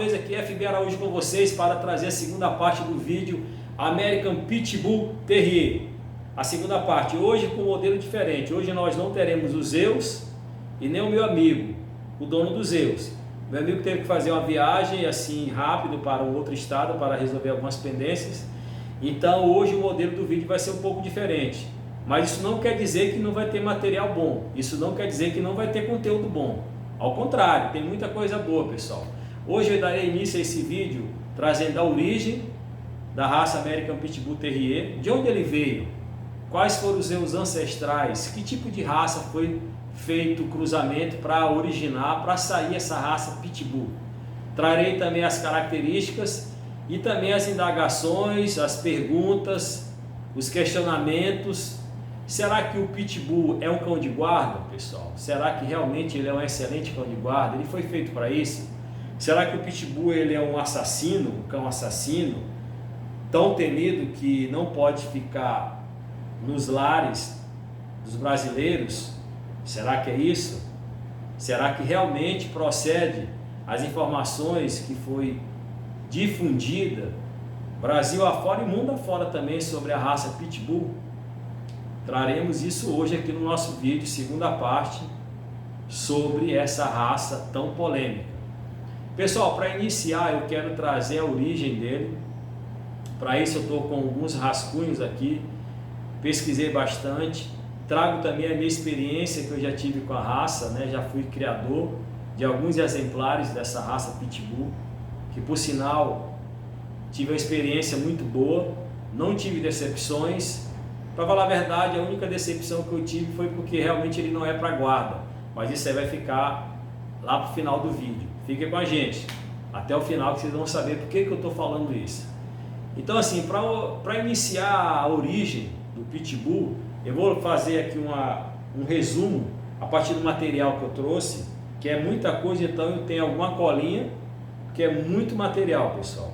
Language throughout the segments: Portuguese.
vez aqui, FB Araújo com vocês para trazer a segunda parte do vídeo American Pitbull Terrier. A segunda parte, hoje com um modelo diferente. Hoje nós não teremos o Zeus e nem o meu amigo, o dono do Zeus. Meu amigo teve que fazer uma viagem assim rápido para um outro estado para resolver algumas pendências. Então hoje o modelo do vídeo vai ser um pouco diferente. Mas isso não quer dizer que não vai ter material bom. Isso não quer dizer que não vai ter conteúdo bom. Ao contrário, tem muita coisa boa, pessoal. Hoje eu darei início a esse vídeo trazendo a origem da raça American Pitbull Terrier, de onde ele veio, quais foram os seus ancestrais, que tipo de raça foi feito o cruzamento para originar, para sair essa raça Pitbull. Trarei também as características e também as indagações, as perguntas, os questionamentos. Será que o Pitbull é um cão de guarda, pessoal? Será que realmente ele é um excelente cão de guarda? Ele foi feito para isso? Será que o Pitbull ele é um assassino, um cão assassino, tão temido que não pode ficar nos lares dos brasileiros? Será que é isso? Será que realmente procede as informações que foi difundida Brasil afora e mundo afora também sobre a raça Pitbull? Traremos isso hoje aqui no nosso vídeo, segunda parte, sobre essa raça tão polêmica. Pessoal, para iniciar eu quero trazer a origem dele. Para isso eu estou com alguns rascunhos aqui, pesquisei bastante, trago também a minha experiência que eu já tive com a raça, né? Já fui criador de alguns exemplares dessa raça Pitbull, que por sinal tive uma experiência muito boa, não tive decepções. Para falar a verdade, a única decepção que eu tive foi porque realmente ele não é para guarda, mas isso aí vai ficar lá para o final do vídeo. Fiquem com a gente até o final que vocês vão saber por que eu estou falando isso. Então assim, para iniciar a origem do Pitbull, eu vou fazer aqui um resumo a partir do material que eu trouxe, que é muita coisa. Então eu tenho alguma colinha, que é muito material, pessoal.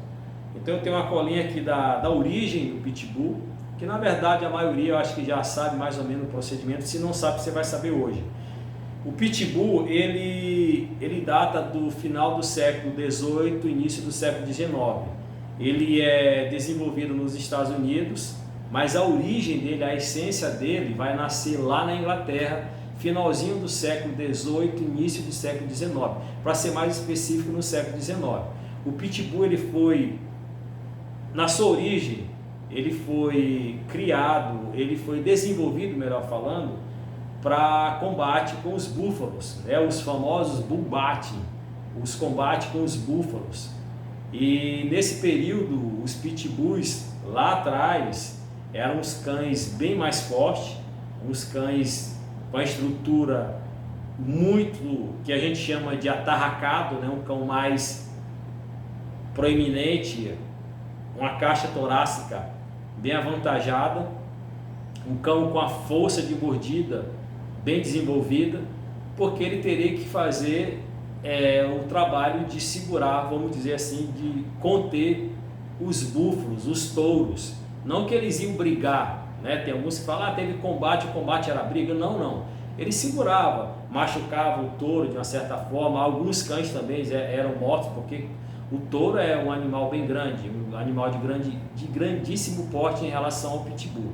Então eu tenho uma colinha aqui da origem do Pitbull, que na verdade a maioria eu acho que já sabe mais ou menos o procedimento. Se não sabe, você vai saber hoje. O Pitbull ele data do final do século XVIII, início do século XIX. Ele é desenvolvido nos Estados Unidos, mas a origem dele, a essência dele vai nascer lá na Inglaterra, finalzinho do século XVIII, início do século XIX, para ser mais específico, no século XIX. O Pitbull ele foi, na sua origem, ele foi criado, ele foi desenvolvido, melhor falando, para combate com os búfalos, né? Os famosos bull baiting, os combates com os búfalos. E nesse período, os pitbulls lá atrás eram uns cães bem mais fortes, uns cães com a estrutura muito, que a gente chama de atarracado, né? Um cão mais proeminente, uma caixa torácica bem avantajada, um cão com a força de mordida bem desenvolvida, porque ele teria que fazer o trabalho de segurar, vamos dizer assim, de conter os búfalos, os touros. Não que eles iam brigar, né? Tem alguns que falam, teve combate, o combate era briga. Não, não. Ele segurava, machucava o touro de uma certa forma. Alguns cães também eram mortos, porque o touro é um animal bem grande, um animal de grandíssimo porte em relação ao Pitbull.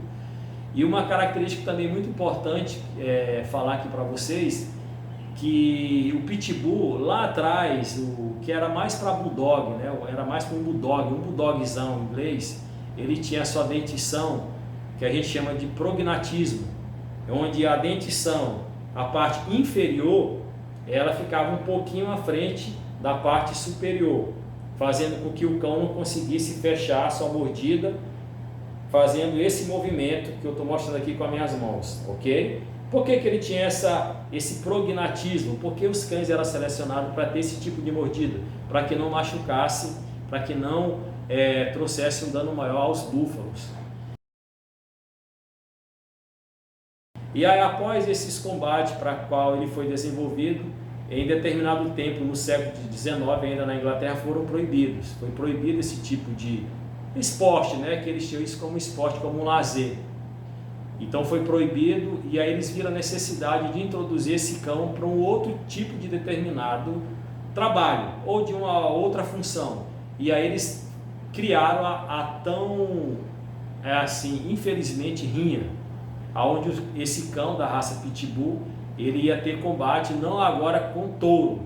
E uma característica também muito importante falar aqui para vocês, que o Pitbull lá atrás, o que era mais para bulldog, né? Era mais para um bulldogzão em inglês, ele tinha a sua dentição, que a gente chama de prognatismo, onde a dentição, a parte inferior, ela ficava um pouquinho à frente da parte superior, fazendo com que o cão não conseguisse fechar a sua mordida, fazendo esse movimento que eu estou mostrando aqui com as minhas mãos, ok? Por que ele tinha esse prognatismo? Porque os cães eram selecionados para ter esse tipo de mordida, para que não machucasse, para que não trouxesse um dano maior aos búfalos. E aí, após esses combates para qual ele foi desenvolvido, em determinado tempo, no século XIX, ainda na Inglaterra, foram proibidos. Foi proibido esse tipo de esporte, né? Que eles tinham isso como esporte, como um lazer. Então foi proibido, e aí eles viram a necessidade de introduzir esse cão para um outro tipo de determinado trabalho ou de uma outra função. E aí eles criaram a tão, assim, infelizmente, rinha, aonde esse cão da raça Pitbull, ele ia ter combate não agora com touro,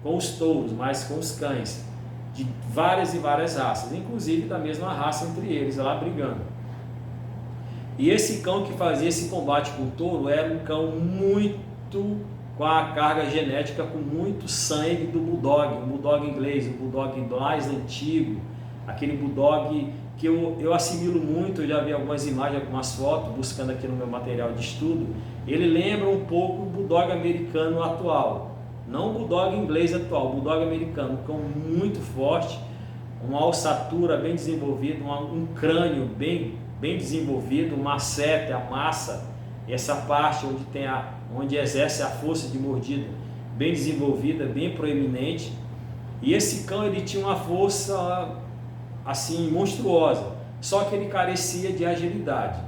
com os touros, mas com os cães de várias e várias raças, inclusive da mesma raça entre eles, lá brigando. E esse cão que fazia esse combate com o touro era um cão muito com a carga genética, com muito sangue do bulldog, o bulldog inglês, o bulldog mais antigo, aquele bulldog que eu assimilo muito. Eu já vi algumas imagens, algumas fotos, buscando aqui no meu material de estudo. Ele lembra um pouco o bulldog americano atual, não o bulldog inglês atual, o bulldog americano, um cão muito forte, uma ossatura bem desenvolvida, um crânio bem desenvolvido, uma seta, a massa, essa parte onde exerce a força de mordida bem desenvolvida, bem proeminente. E esse cão, ele tinha uma força assim monstruosa, só que ele carecia de agilidade.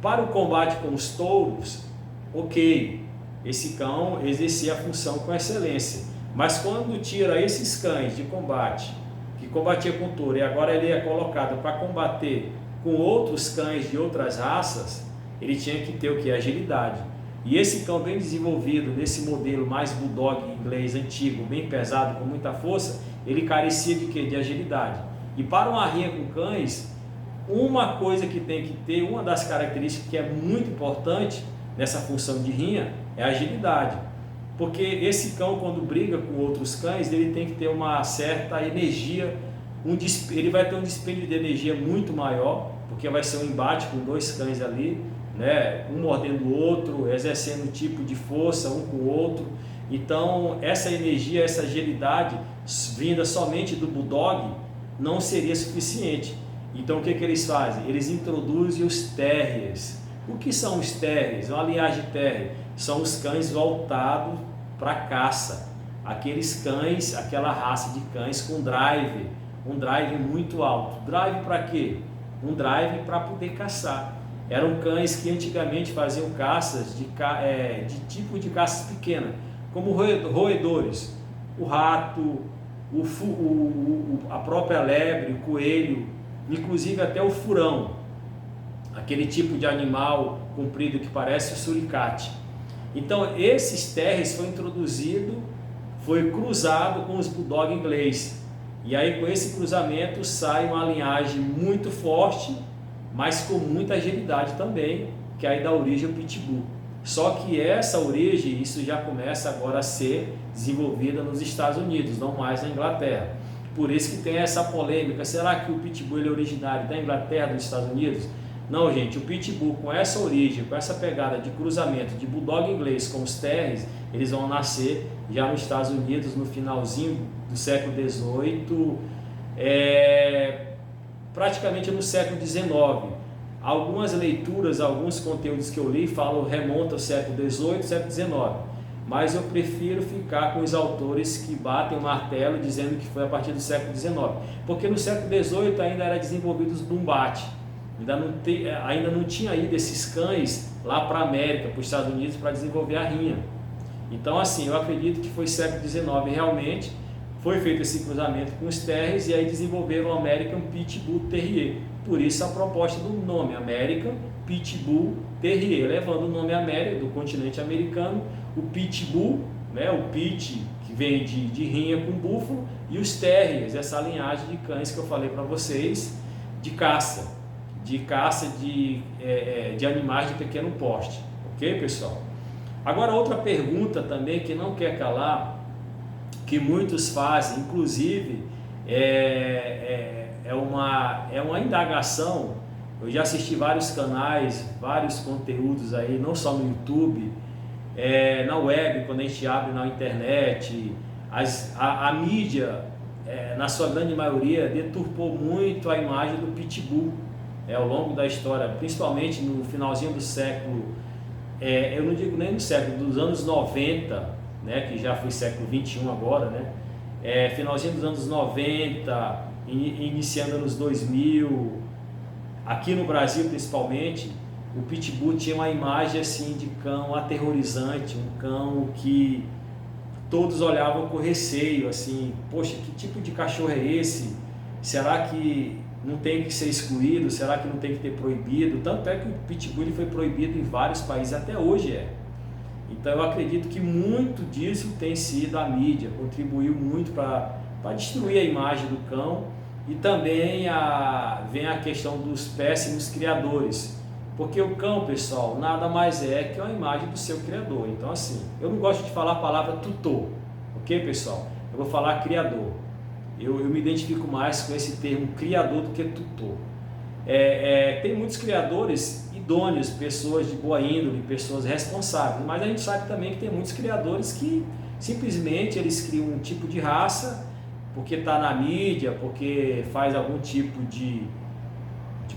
Para o combate com os touros, ok, esse cão exercia a função com excelência, mas quando tira esses cães de combate, que combatia com touro, e agora ele é colocado para combater com outros cães de outras raças, ele tinha que ter o que? Agilidade. E esse cão bem desenvolvido, nesse modelo mais bulldog inglês antigo, bem pesado, com muita força, ele carecia de quê? De agilidade. E para uma rinha com cães, uma coisa que tem que ter, uma das características que é muito importante nessa função de rinha, é a agilidade. Porque esse cão, quando briga com outros cães, ele tem que ter uma certa energia, ele vai ter um dispêndio de energia muito maior, porque vai ser um embate com dois cães ali, né? Um mordendo o outro, exercendo um tipo de força um com o outro. Então essa energia, essa agilidade vinda somente do bulldog não seria suficiente. Então o que eles fazem? Eles introduzem os terriers. O que são os terriers? Uma linhagem terrier são os cães voltados para caça, aqueles cães, aquela raça de cães com drive, um drive muito alto. Drive para quê? Um drive para poder caçar. Eram cães que antigamente faziam caças de tipo de caças pequena, como roedores, o rato, a própria lebre, o coelho, inclusive até o furão, aquele tipo de animal comprido que parece o suricate. Então esses terriers foi cruzado com os bulldog inglês. E aí com esse cruzamento sai uma linhagem muito forte, mas com muita agilidade também, que aí dá origem ao Pitbull. Só que essa origem, isso já começa agora a ser desenvolvida nos Estados Unidos, não mais na Inglaterra. Por isso que tem essa polêmica, será que o Pitbull ele é originário da Inglaterra, dos Estados Unidos? Não, gente, o Pitbull com essa origem, com essa pegada de cruzamento de bulldog inglês com os terriers, eles vão nascer já nos Estados Unidos no finalzinho do século XVIII, praticamente no século XIX. Algumas leituras, alguns conteúdos que eu li remontam ao século XVIII, século XIX, mas eu prefiro ficar com os autores que batem o martelo dizendo que foi a partir do século XIX, porque no século XVIII ainda era desenvolvido os bumbate, ainda não tinha ido esses cães lá para a América, para os Estados Unidos, para desenvolver a rinha. Então assim, eu acredito que foi século XIX realmente, foi feito esse cruzamento com os terriers e aí desenvolveram o American Pitbull Terrier. Por isso a proposta do nome American Pitbull Terrier, levando o nome América, do continente americano, o Pitbull, né, o Pit, que vem de rinha com búfalo, e os terriers, essa linhagem de cães que eu falei para vocês, de caça de animais de pequeno porte. Ok, pessoal? Agora outra pergunta também que não quer calar, que muitos fazem, inclusive é uma indagação. Eu já assisti vários canais, vários conteúdos aí, não só no YouTube, na web, quando a gente abre na internet, a mídia, na sua grande maioria, deturpou muito a imagem do Pitbull ao longo da história, principalmente no finalzinho do século, eu não digo nem no século, dos anos 90, né, que já foi século 21 agora, né, finalzinho dos anos 90, iniciando nos 2000, aqui no Brasil principalmente, o Pitbull tinha uma imagem assim de cão aterrorizante, um cão que todos olhavam com receio, assim, poxa, que tipo de cachorro é esse? Será que não tem que ser excluído? Será que não tem que ter proibido? Tanto é que o Pitbull ele foi proibido em vários países, até hoje é. Então eu acredito que muito disso tem sido a mídia, contribuiu muito para destruir a imagem do cão, e também vem a questão dos péssimos criadores, porque o cão, pessoal, nada mais é que uma imagem do seu criador. Então assim, eu não gosto de falar a palavra tutor, ok, pessoal? Eu vou falar criador. Eu me identifico mais com esse termo criador do que tutor. Tem muitos criadores idôneos, pessoas de boa índole, pessoas responsáveis, mas a gente sabe também que tem muitos criadores que simplesmente eles criam um tipo de raça porque está na mídia, porque faz algum tipo de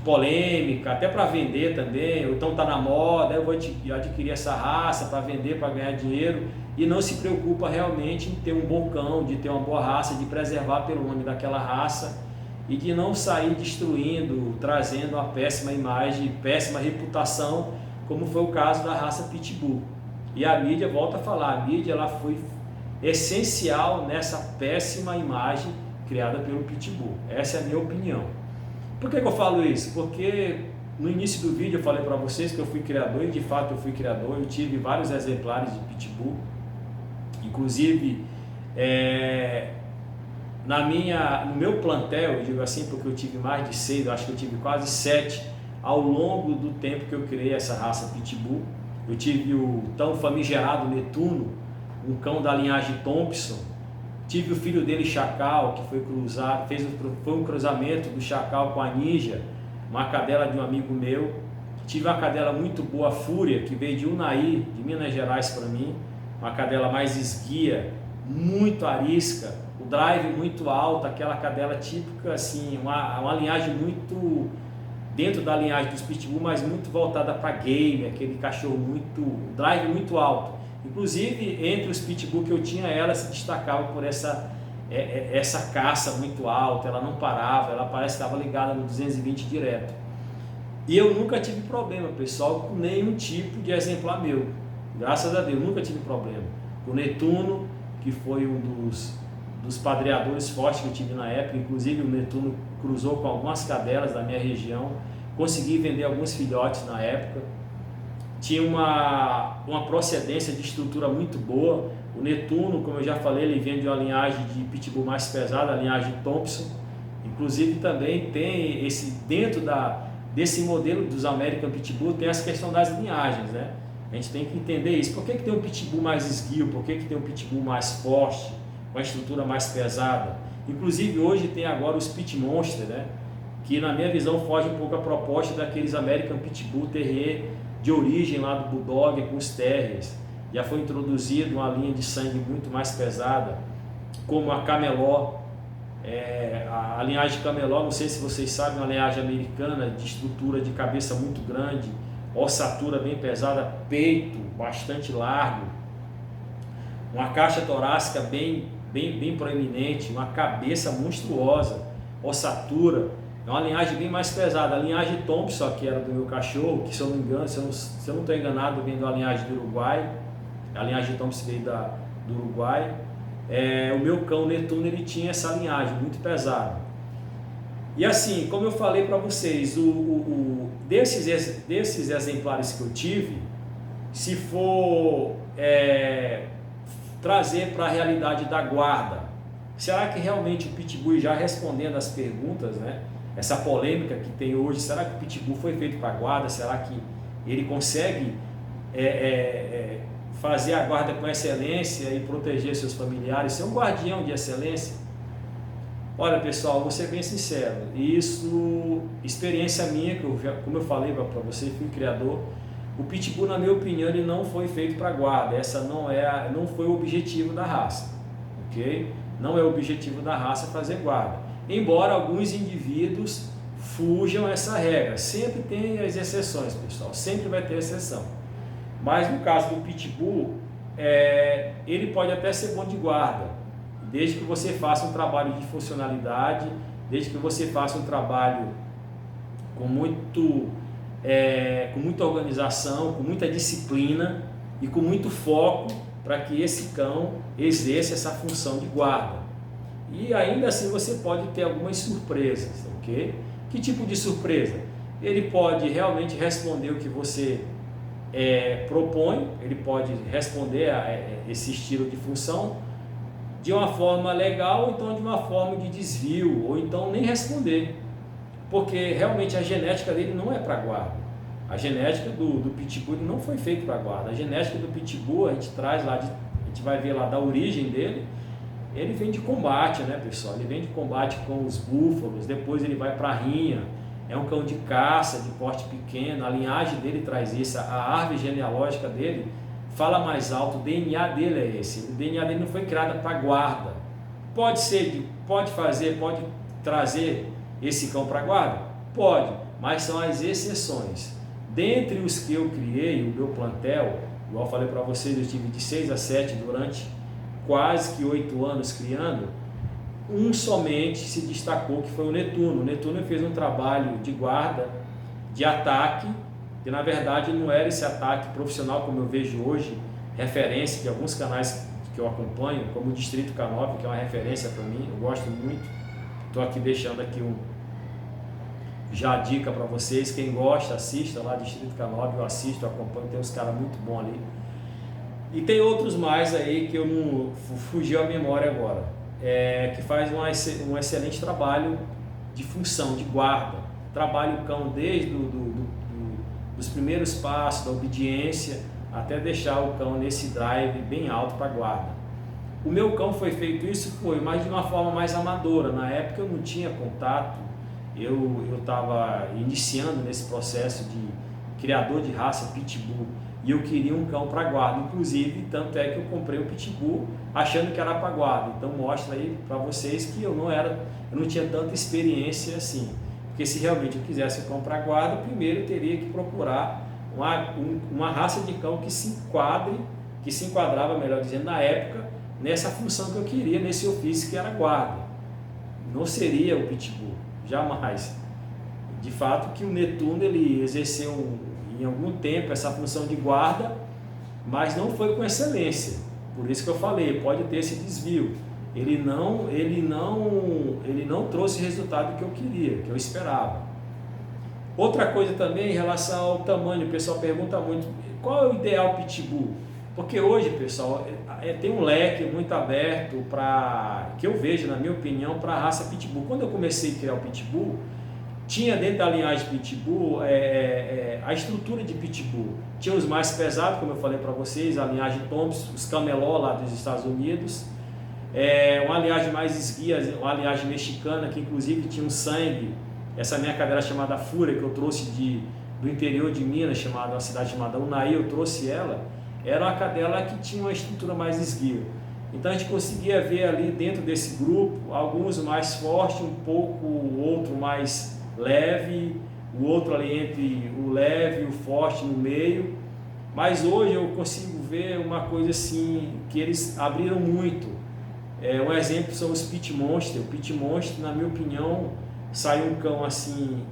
polêmica, até para vender também, ou então está na moda, eu vou adquirir essa raça para vender, para ganhar dinheiro, e não se preocupa realmente em ter um bom cão, de ter uma boa raça, de preservar pelo nome daquela raça e de não sair destruindo, trazendo uma péssima imagem, péssima reputação, como foi o caso da raça Pitbull. E a mídia, volta a falar, a mídia ela foi essencial nessa péssima imagem criada pelo Pitbull. Essa é a minha opinião. Por que eu falo isso? Porque no início do vídeo eu falei para vocês que eu fui criador, e de fato eu fui criador, eu tive vários exemplares de Pitbull, inclusive no meu plantel, eu digo assim porque eu tive mais de 6, eu acho que eu tive quase 7 ao longo do tempo que eu criei essa raça Pitbull. Eu tive o tão famigerado Netuno, um cão da linhagem Thompson. Tive o filho dele, Chacal, que foi cruzado, foi um cruzamento do Chacal com a Ninja, uma cadela de um amigo meu. Tive uma cadela muito boa, Fúria, que veio de Unai, de Minas Gerais para mim, uma cadela mais esguia, muito arisca, o drive muito alto, aquela cadela típica, assim, uma linhagem muito dentro da linhagem dos Pitbull, mas muito voltada para game, aquele cachorro drive muito alto. Inclusive, entre os Pitbull que eu tinha, ela se destacava por essa caça muito alta, ela não parava, ela parece que estava ligada no 220 direto. E eu nunca tive problema, pessoal, com nenhum tipo de exemplar meu. Graças a Deus, nunca tive problema. Com o Netuno, que foi um dos padreadores fortes que eu tive na época, inclusive o Netuno cruzou com algumas cadelas da minha região, consegui vender alguns filhotes na época. Tinha uma procedência de estrutura muito boa. O Netuno, como eu já falei, ele vem de uma linhagem de Pitbull mais pesada, a linhagem Thompson. Inclusive também tem dentro desse modelo dos American Pitbull, tem essa questão das linhagens, né? A gente tem que entender isso. Por que tem um Pitbull mais esguio? Por que tem um Pitbull mais forte, com a estrutura mais pesada? Inclusive hoje tem agora os Pit Monster, né? Que na minha visão foge um pouco a proposta daqueles American Pitbull Terrier de origem lá do Bulldog com os Terriers. Já foi introduzido uma linha de sangue muito mais pesada, como a Camelot. A linhagem Camelot, não sei se vocês sabem, é uma linhagem americana de estrutura de cabeça muito grande, ossatura bem pesada, peito bastante largo, uma caixa torácica bem proeminente, uma cabeça monstruosa, ossatura. É uma linhagem bem mais pesada. A linhagem Thompson, que era do meu cachorro, que se eu não me engano, se eu não estou enganado, vem da linhagem do Uruguai. A linhagem Thompson veio do Uruguai. O meu cão Netuno, ele tinha essa linhagem muito pesada. E assim, como eu falei para vocês, desses exemplares que eu tive, se for trazer para a realidade da guarda, será que realmente o Pitbull, já respondendo as perguntas, né? Essa polêmica que tem hoje, será que o Pitbull foi feito para a guarda? Será que ele consegue fazer a guarda com excelência e proteger seus familiares, ser um guardião de excelência? Olha, pessoal, vou ser bem sincero, isso, experiência minha, como eu falei para você, fui criador. O Pitbull, na minha opinião, ele não foi feito para guarda. Essa não foi o objetivo da raça, ok? Não é o objetivo da raça fazer guarda. Embora alguns indivíduos fujam essa regra, sempre tem as exceções, pessoal, sempre vai ter exceção. Mas no caso do Pitbull, ele pode até ser bom de guarda, desde que você faça um trabalho de funcionalidade, desde que você faça um trabalho com muita organização, com muita disciplina e com muito foco para que esse cão exerça essa função de guarda. E ainda assim você pode ter algumas surpresas, ok? Que tipo de surpresa? Ele pode realmente responder o que você propõe, ele pode responder a esse estilo de função de uma forma legal, ou então de uma forma de desvio, ou então nem responder, porque realmente a genética dele não é para guarda. A genética do Pitbull não foi feita para guarda. A genética do Pitbull a gente traz lá, a gente vai ver lá da origem dele, ele vem de combate, né, pessoal? Ele vem de combate com os búfalos, depois ele vai para a rinha. É um cão de caça, de porte pequeno, a linhagem dele traz isso, a árvore genealógica dele fala mais alto, o DNA dele é esse. O DNA dele não foi criado para guarda. Pode ser, pode trazer esse cão para guarda? Pode, mas são as exceções. Dentre os que eu criei, o meu plantel, igual eu falei para vocês, eu tive de 6 a 7 durante quase que 8 anos criando, um somente se destacou, que foi o Netuno. O Netuno fez um trabalho de guarda, de ataque, que na verdade não era esse ataque profissional como eu vejo hoje, referência de alguns canais que eu acompanho, como o Distrito K9, que é uma referência para mim, eu gosto muito. Estou aqui deixando aqui já a dica para vocês, quem gosta, assista lá, Distrito K9, eu assisto, eu acompanho, tem uns caras muito bons ali. E tem outros mais aí que eu não fugiu a memória agora. Que faz um excelente trabalho de função, de guarda. Trabalha o cão desde dos primeiros passos, da obediência, até deixar o cão nesse drive bem alto para guarda. O meu cão foi feito isso, mas de uma forma mais amadora. Na época eu não tinha contato, eu estava iniciando nesse processo de criador de raça Pitbull. E eu queria um cão para guarda, inclusive, tanto é que eu comprei o Pitbull achando que era para guarda. Então mostra aí para vocês que eu não tinha tanta experiência assim. Porque se realmente eu quisesse um cão para guarda, primeiro eu teria que procurar uma raça de cão que se enquadrava, melhor dizendo, na época, nessa função que eu queria, nesse ofício que era guarda. Não seria o Pitbull, jamais. De fato que o Netuno ele exerceu em algum tempo essa função de guarda, mas não foi com excelência. Por isso que eu falei, pode ter esse desvio. Ele não trouxe o resultado que eu queria, que eu esperava. Outra coisa também em relação ao tamanho, o pessoal pergunta muito, qual é o ideal Pitbull? Porque hoje, pessoal, tem um leque muito aberto que eu vejo, na minha opinião, para a raça Pitbull. Quando eu comecei a criar o Pitbull, tinha dentro da linhagem Pitbull a estrutura de Pitbull. Tinha os mais pesados, como eu falei para vocês, a linhagem Thompson, os Camelot lá dos Estados Unidos, uma linhagem mais esguia, uma linhagem mexicana, que inclusive tinha um sangue, essa minha cadela chamada Fúria, que eu trouxe do interior de Minas, uma cidade chamada Unai, eu trouxe ela, era uma cadela que tinha uma estrutura mais esguia. Então a gente conseguia ver ali dentro desse grupo, alguns mais fortes, um pouco, o outro mais leve, o outro ali entre o leve e o forte no meio. Mas hoje eu consigo ver uma coisa assim, que eles abriram muito. Um exemplo são os Pit Monster. O Pit Monster, na minha opinião, saiu um cão assim,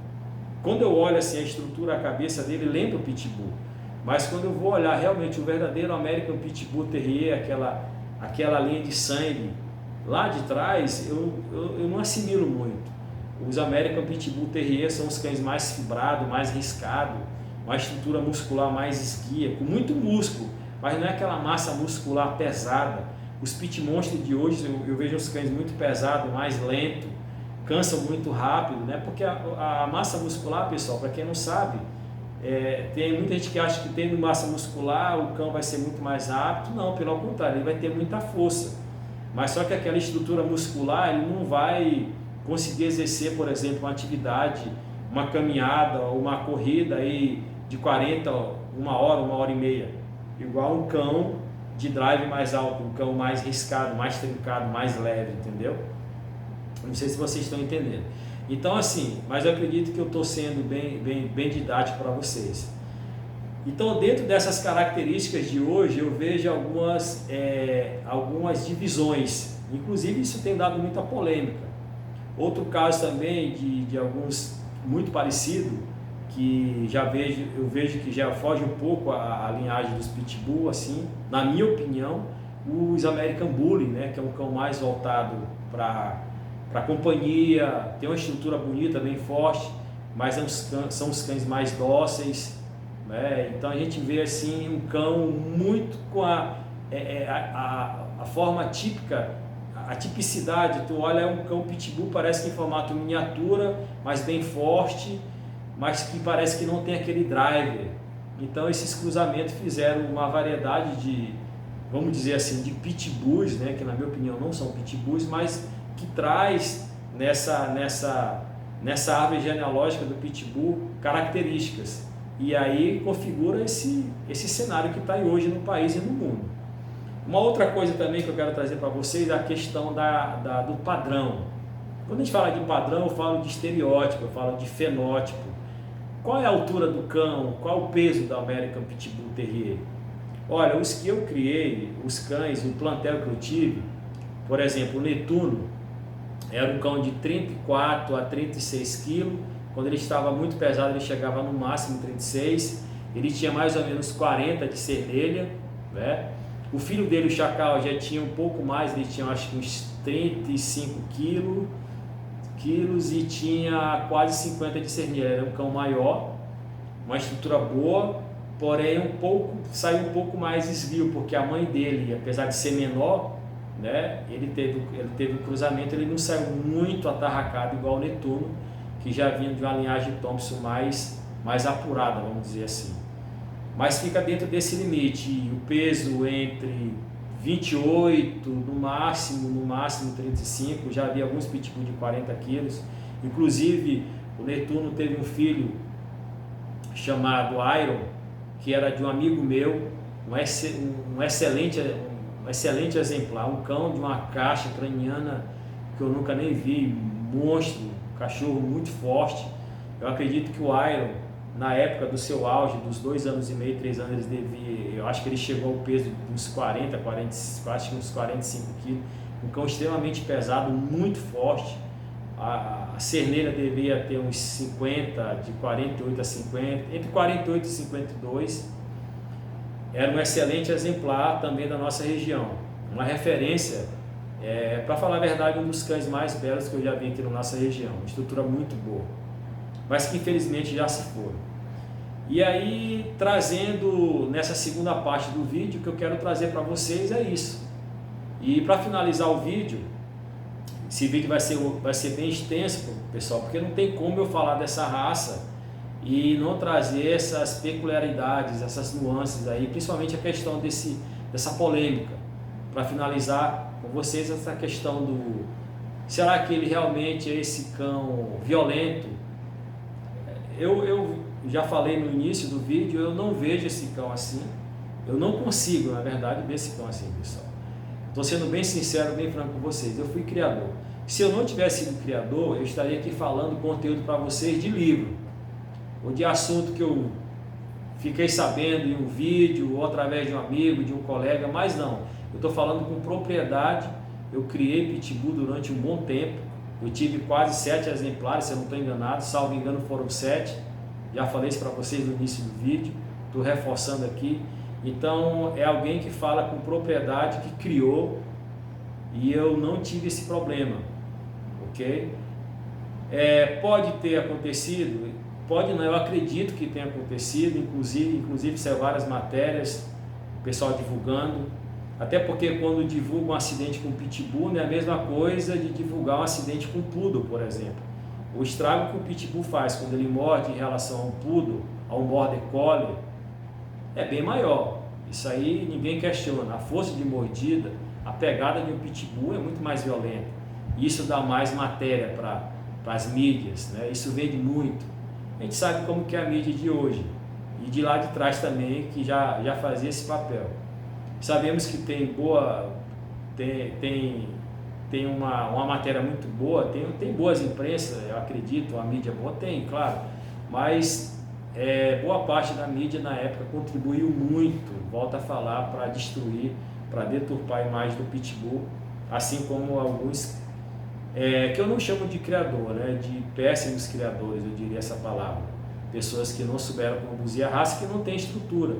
quando eu olho assim a estrutura, a cabeça dele lembra o Pitbull, mas quando eu vou olhar realmente o verdadeiro American Pitbull Terrier, aquela linha de sangue lá de trás, eu não assimilo muito. Os American Pitbull Terrier são os cães mais fibrados, mais riscados, uma estrutura muscular mais esguia, com muito músculo, mas não é aquela massa muscular pesada. Os Pit Monster de hoje, eu vejo os cães muito pesados, mais lentos, cansam muito rápido, né? Porque a massa muscular, pessoal, para quem não sabe, tem muita gente que acha que tendo massa muscular o cão vai ser muito mais rápido. Não, pelo contrário, ele vai ter muita força, mas só que aquela estrutura muscular ele não vai conseguir exercer, por exemplo, uma atividade, uma caminhada ou uma corrida aí de 40, uma hora e meia, igual um cão de drive mais alto, um cão mais riscado, mais trincado, mais leve, entendeu? Não sei se vocês estão entendendo. Então assim, mas eu acredito que eu estou sendo bem didático para vocês. Então dentro dessas características de hoje eu vejo algumas divisões, inclusive isso tem dado muita polêmica. Outro caso também de alguns muito parecido que eu vejo que já foge um pouco a linhagem dos Pitbull, assim, na minha opinião, os American Bully, né, que é um cão mais voltado para companhia, tem uma estrutura bonita, bem forte, mas são os cães mais dóceis, né? Então a gente vê assim um cão muito com a forma típica, a tipicidade. Tu olha, é um cão Pitbull, parece que em formato miniatura, mas bem forte, mas que parece que não tem aquele driver. Então esses cruzamentos fizeram uma variedade de, vamos dizer assim, de pitbulls, né, que na minha opinião não são pitbulls, mas que traz nessa árvore genealógica do pitbull características. E aí configura esse cenário que está aí hoje no país e no mundo. Uma outra coisa também que eu quero trazer para vocês é a questão do padrão. Quando a gente fala de padrão, eu falo de estereótipo, eu falo de fenótipo. Qual é a altura do cão? Qual é o peso da American Pitbull Terrier? Olha, os que eu criei, os cães, o plantel que eu tive, por exemplo, o Netuno, era um cão de 34 a 36 quilos. Quando ele estava muito pesado, ele chegava no máximo 36. Ele tinha mais ou menos 40 de cernelha, né? O filho dele, o Chacal, já tinha um pouco mais, ele tinha acho que uns 35 quilos e tinha quase 50 de cernelha. Era um cão maior, uma estrutura boa, porém saiu um pouco mais esguio, porque a mãe dele, apesar de ser menor, né, ele teve um cruzamento, ele não saiu muito atarracado igual o Netuno, que já vinha de uma linhagem Thompson mais apurada, vamos dizer assim. Mas fica dentro desse limite, o peso entre 28, no máximo 35, já havia alguns pitbull de 40 quilos, inclusive o Netuno teve um filho chamado Iron, que era de um amigo meu, um excelente exemplar, um cão de uma caixa craniana que eu nunca nem vi, monstro, um cachorro muito forte. Eu acredito que o Iron, na época do seu auge, dos 2 anos e meio, 3 anos, eu acho que ele chegou ao peso de uns 45 quilos, um cão extremamente pesado, muito forte. A cernelha devia ter uns 50, de 48 a 50, entre 48 e 52. Era um excelente exemplar também da nossa região, uma referência, para falar a verdade, um dos cães mais belos que eu já vi aqui na nossa região, uma estrutura muito boa, mas que infelizmente já se foram. E aí, trazendo nessa segunda parte do vídeo, o que eu quero trazer para vocês é isso. E para finalizar o vídeo, esse vídeo vai ser bem extenso, pessoal, porque não tem como eu falar dessa raça e não trazer essas peculiaridades, essas nuances aí, principalmente a questão dessa polêmica. Para finalizar com vocês essa questão do, será que ele realmente é esse cão violento? Eu já falei no início do vídeo, eu não vejo esse cão assim, eu não consigo, na verdade, ver esse cão assim, pessoal. Estou sendo bem sincero, bem franco com vocês, eu fui criador. Se eu não tivesse sido criador, eu estaria aqui falando conteúdo para vocês de livro, ou de assunto que eu fiquei sabendo em um vídeo, ou através de um amigo, de um colega, mas não. Eu estou falando com propriedade. Eu criei Pitbull durante um bom tempo, eu tive quase 7 exemplares, se eu não estou enganado, salvo engano foram 7, já falei isso para vocês no início do vídeo, estou reforçando aqui. Então é alguém que fala com propriedade, que criou, e eu não tive esse problema, ok? Pode ter acontecido, pode não, eu acredito que tenha acontecido, inclusive saiu várias matérias, o pessoal divulgando, até porque quando divulga um acidente com Pitbull não é a mesma coisa de divulgar um acidente com Poodle, por exemplo. O estrago que o Pitbull faz quando ele morde em relação a um Poodle, a um Border Collie, é bem maior. Isso aí ninguém questiona. A força de mordida, a pegada de um Pitbull é muito mais violenta. Isso dá mais matéria para as mídias, né? Isso vende muito. A gente sabe como que é a mídia de hoje. E de lá de trás também, que já fazia esse papel. Sabemos que tem uma matéria muito boa, tem boas imprensas, eu acredito, a mídia boa tem, claro, mas boa parte da mídia na época contribuiu muito, volta a falar, para destruir, para deturpar a imagem do Pitbull, assim como alguns, que eu não chamo de criador, né, de péssimos criadores, eu diria essa palavra, pessoas que não souberam conduzir a raça, que não tem estrutura.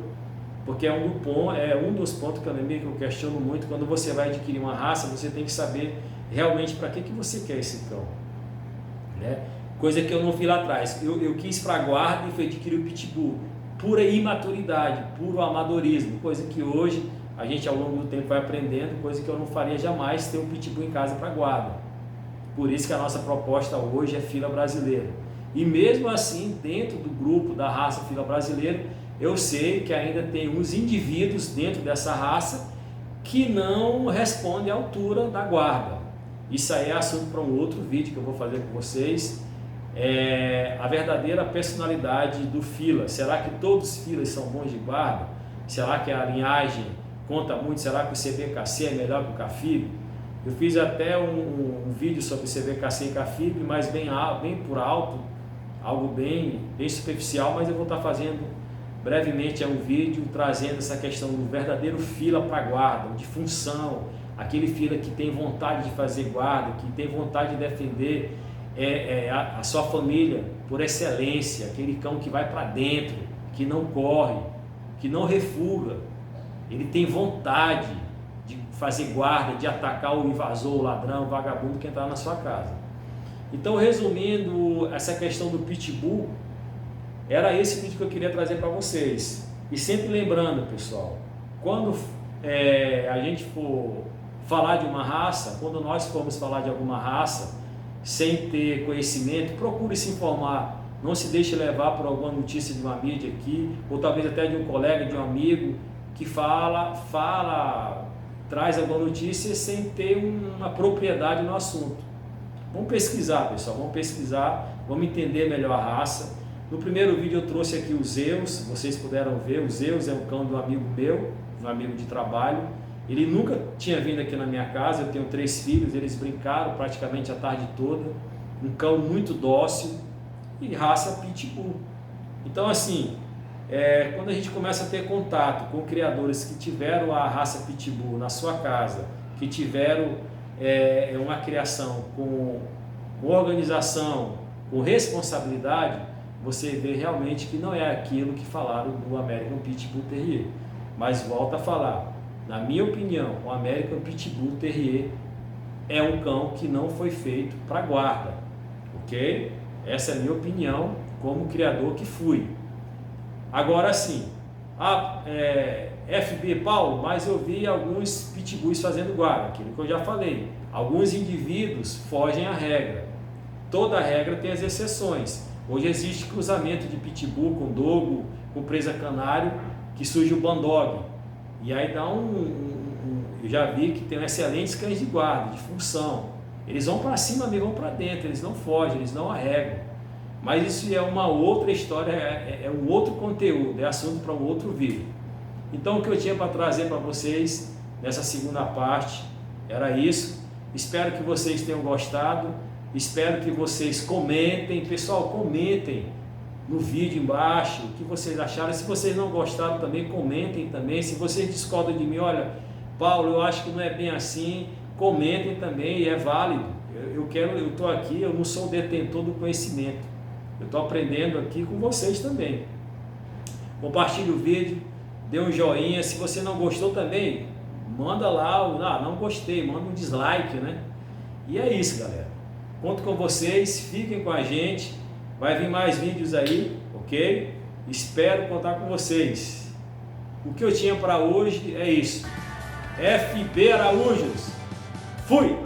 Porque é um dos pontos que eu questiono muito. Quando você vai adquirir uma raça, você tem que saber realmente para que você quer esse cão, né? Coisa que eu não fiz lá atrás. Eu quis para guarda e fui adquirir o Pitbull. Pura imaturidade, puro amadorismo. Coisa que hoje a gente ao longo do tempo vai aprendendo, coisa que eu não faria jamais, ter um Pitbull em casa para guarda. Por isso que a nossa proposta hoje é fila brasileira. E mesmo assim, dentro do grupo da raça fila brasileira, eu sei que ainda tem uns indivíduos dentro dessa raça que não respondem à altura da guarda. Isso aí é assunto para um outro vídeo que eu vou fazer com vocês. A verdadeira personalidade do fila. Será que todos os filas são bons de guarda? Será que a linhagem conta muito? Será que o CBKC é melhor que o Cafib? Eu fiz até um vídeo sobre o CBKC e Cafib, mas bem por alto, algo bem superficial, mas eu vou estar fazendo brevemente um vídeo trazendo essa questão do verdadeiro fila para guarda, de função, aquele fila que tem vontade de fazer guarda, que tem vontade de defender a sua família por excelência, aquele cão que vai para dentro, que não corre, que não refuga, ele tem vontade de fazer guarda, de atacar o invasor, o ladrão, o vagabundo que entrar na sua casa. Então, resumindo essa questão do Pitbull, era esse vídeo que eu queria trazer para vocês. E sempre lembrando, pessoal, quando a gente for falar de uma raça, quando nós formos falar de alguma raça, sem ter conhecimento, procure se informar. Não se deixe levar por alguma notícia de uma mídia aqui, ou talvez até de um colega, de um amigo, que traz alguma notícia sem ter uma propriedade no assunto. Vamos pesquisar, pessoal, vamos entender melhor a raça. No primeiro vídeo eu trouxe aqui o Zeus, vocês puderam ver. O Zeus é um cão de um amigo meu, um amigo de trabalho. Ele nunca tinha vindo aqui na minha casa, eu tenho 3 filhos, eles brincaram praticamente a tarde toda. Um cão muito dócil e raça Pitbull. Então assim, quando a gente começa a ter contato com criadores que tiveram a raça Pitbull na sua casa, que tiveram uma criação com organização, com responsabilidade, você vê realmente que não é aquilo que falaram do American Pitbull Terrier. Mas volto a falar, na minha opinião, o American Pitbull Terrier é um cão que não foi feito para guarda, ok? Essa é a minha opinião como criador que fui. Agora sim, FB Paulo, mas eu vi alguns pitbulls fazendo guarda, aquilo que eu já falei. Alguns indivíduos fogem à regra. Toda regra tem as exceções. Hoje existe cruzamento de pitbull com dogo, com presa canário, que surge o bandog. E aí dá eu já vi que tem excelentes cães de guarda, de função. Eles vão para cima mesmo, vão para dentro, eles não fogem, eles não arregam. Mas isso é uma outra história, é um outro conteúdo, é assunto para um outro vídeo. Então o que eu tinha para trazer para vocês nessa segunda parte era isso. Espero que vocês tenham gostado. Espero que vocês comentem, pessoal, comentem no vídeo embaixo o que vocês acharam. Se vocês não gostaram também, comentem também. Se vocês discordam de mim, olha, Paulo, eu acho que não é bem assim, comentem também, e é válido. Eu estou aqui, eu não sou o detentor do conhecimento, eu estou aprendendo aqui com vocês também. Compartilhe o vídeo, dê um joinha. Se você não gostou também, manda lá, não gostei, manda um dislike, né? E é isso, galera. Conto com vocês, fiquem com a gente, vai vir mais vídeos aí, ok? Espero contar com vocês. O que eu tinha para hoje é isso. FB Araújos, fui!